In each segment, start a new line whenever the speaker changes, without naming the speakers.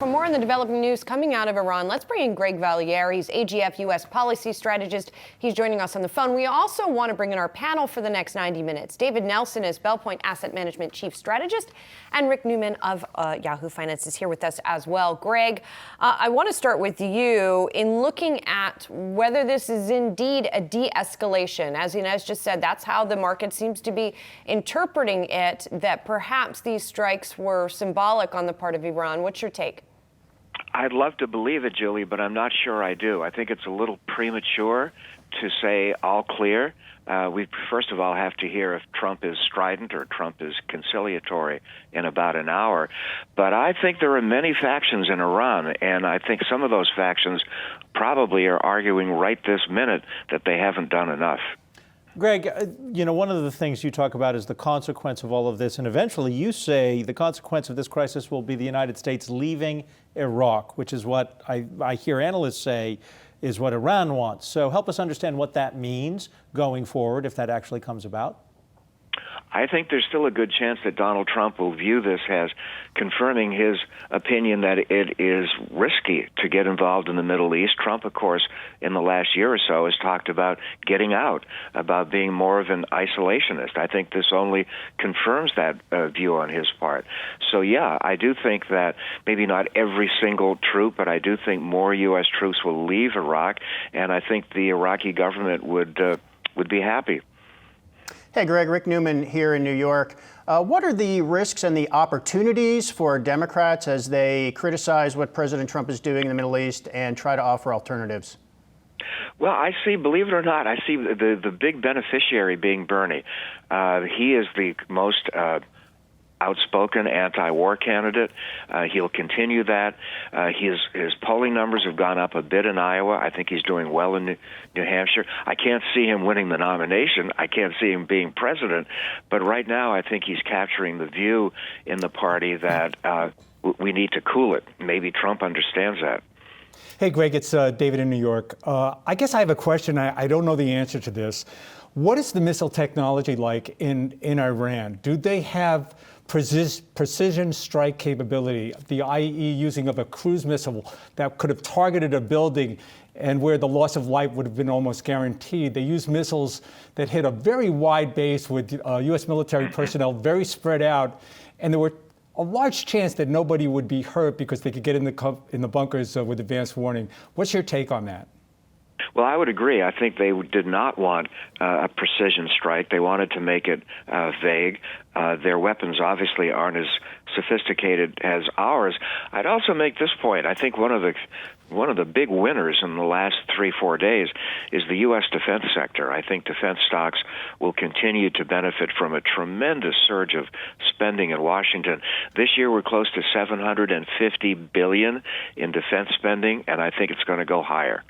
For more on the developing news coming out of Iran, let's bring in Greg Valliere. He's AGF U.S. policy strategist. He's joining us on the phone. We also want to bring in our panel for the next 90 minutes. David Nelson is Belpointe Asset Management Chief Strategist, and Rick Newman of Yahoo Finance is here with us as well. Greg, I want to start with you in looking at whether this is indeed a de-escalation. As Inez just said, that's how the market seems to be interpreting it, that perhaps these strikes were symbolic on the part of Iran. What's your take?
I'd love to believe it, Julie, but I'm not sure I do. I think it's a little premature to say all clear. We first of all have to hear if Trump is strident or Trump is conciliatory in about an hour. But I think there are many factions in Iran, and I think some of those factions probably are arguing right this minute that they haven't done enough.
Greg, one of the things you talk about is the consequence of all of this, and eventually you say the consequence of this crisis will be the United States leaving Iraq, which is what I hear analysts say is what Iran wants. So help us understand what that means going forward, if that actually comes about.
I think there's still a good chance that Donald Trump will view this as confirming his opinion that it is risky to get involved in the Middle East. Trump, of course, in the last year or so has talked about getting out, about being more of an isolationist. I think this only confirms that view on his part. So, yeah, I do think that maybe not every single troop, but I do think more U.S. troops will leave Iraq, and I think the Iraqi government would be happy.
Hey, Greg, Rick Newman here in New York. What are the risks and the opportunities for Democrats as they criticize what President Trump is doing in the Middle East and try to offer alternatives?
Well, I see, believe it or not, I see the big beneficiary being Bernie. He is the most outspoken anti-war candidate. He'll continue that. His polling numbers have gone up a bit in Iowa. I think he's doing well in New Hampshire. I can't see him winning the nomination. I can't see him being president. But right now, I think he's capturing the view in the party that we need to cool it. Maybe Trump understands that.
Hey, Greg, it's David in New York. I guess I have a question. I don't know the answer to this. What is the missile technology like in Iran? Do they have precision strike capability, the i.e. using of a cruise missile that could have targeted a building and where the loss of life would have been almost guaranteed? They use missiles that hit a very wide base with U.S. military personnel very spread out, and there were a large chance that nobody would be hurt because they could get in the bunkers with advance warning. What's your take on that?
Well, I would agree. I think they did not want a precision strike. They wanted to make it vague. Their weapons obviously aren't as sophisticated as ours. I'd also make this point. I think one of the big winners in the last 3-4 days is the U.S. defense sector. I think defense stocks will continue to benefit from a tremendous surge of spending in Washington. This year we're close to $750 billion in defense spending, and I think it's going to go higher.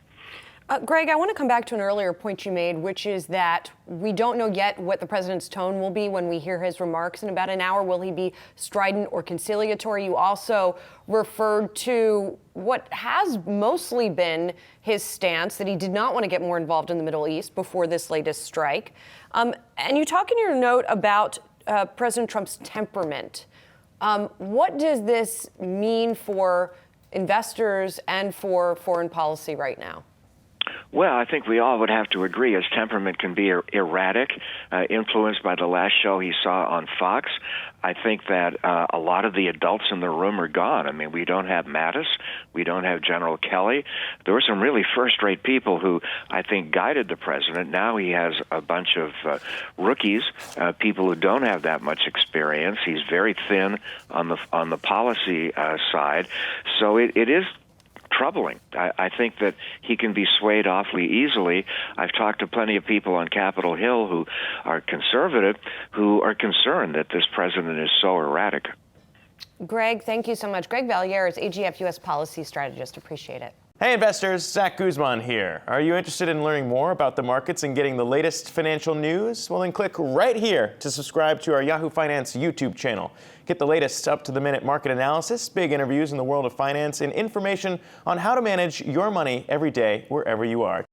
Greg, I want to come back to an earlier point you made, which is that we don't know yet what the president's tone will be when we hear his remarks in about an hour. Will he be strident or conciliatory? You also referred to what has mostly been his stance, that he did not want to get more involved in the Middle East before this latest strike. And you talk in your note about President Trump's temperament. What does this mean for investors and for foreign policy right now?
Well, I think we all would have to agree his temperament can be erratic, influenced by the last show he saw on Fox. I think that a lot of the adults in the room are gone. I mean, we don't have Mattis. We don't have General Kelly. There were some really first-rate people who I think guided the president. Now he has a bunch of rookies, people who don't have that much experience. He's very thin on the policy side. So it is troubling. I think that he can be swayed awfully easily. I've talked to plenty of people on Capitol Hill who are conservative, who are concerned that this president is so erratic.
Greg, thank you so much. Greg Valliere is AGF U.S. policy strategist. Appreciate it.
Hey investors, Zach Guzman here. Are you interested in learning more about the markets and getting the latest financial news? Well, then click right here to subscribe to our Yahoo Finance YouTube channel. Get the latest up-to-the-minute market analysis, big interviews in the world of finance, and information on how to manage your money every day wherever you are.